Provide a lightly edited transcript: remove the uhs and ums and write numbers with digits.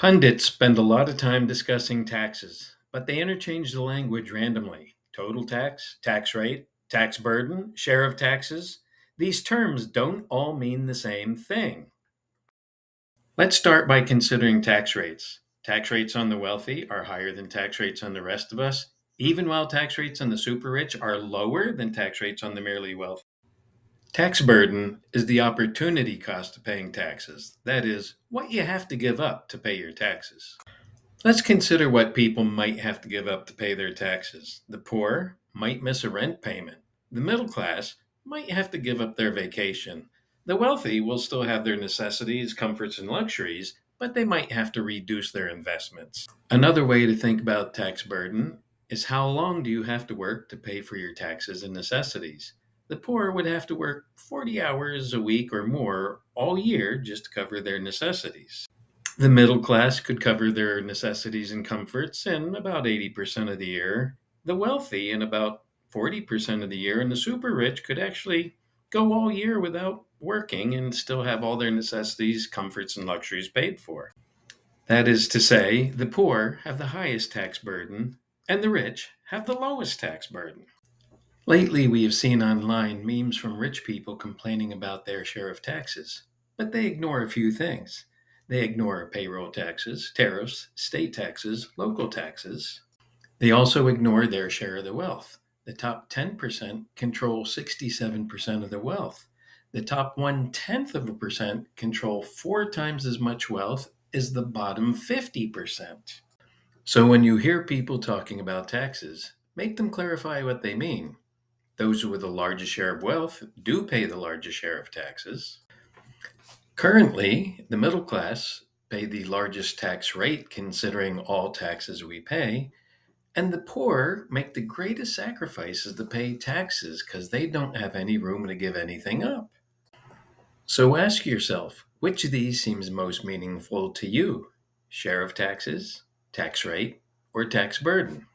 Pundits spend a lot of time discussing taxes, but they interchange the language randomly. Total tax, tax rate, tax burden, share of taxes. These terms don't all mean the same thing. Let's start by considering tax rates. Tax rates on the wealthy are higher than tax rates on the rest of us, even while tax rates on the super rich are lower than tax rates on the merely wealthy. Tax burden is the opportunity cost of paying taxes. That is, what you have to give up to pay your taxes. Let's consider what people might have to give up to pay their taxes. The poor might miss a rent payment. The middle class might have to give up their vacation. The wealthy will still have their necessities, comforts, and luxuries, but they might have to reduce their investments. Another way to think about tax burden is how long do you have to work to pay for your taxes and necessities? The poor would have to work 40 hours a week or more all year just to cover their necessities. The middle class could cover their necessities and comforts in about 80% of the year, the wealthy in about 40% of the year, and the super rich could actually go all year without working and still have all their necessities, comforts, and luxuries paid for. That is to say, the poor have the highest tax burden and the rich have the lowest tax burden. Lately, we have seen online memes from rich people complaining about their share of taxes, but they ignore a few things. They ignore payroll taxes, tariffs, state taxes, local taxes. They also ignore their share of the wealth. The top 10% control 67% of the wealth. The top 1/10 of a percent control 4 times as much wealth as the bottom 50%. So when you hear people talking about taxes, make them clarify what they mean. Those with the largest share of wealth do pay the largest share of taxes. Currently, the middle class pay the largest tax rate considering all taxes we pay, and the poor make the greatest sacrifices to pay taxes because they don't have any room to give anything up. So ask yourself, which of these seems most meaningful to you? Share of taxes, tax rate, or tax burden?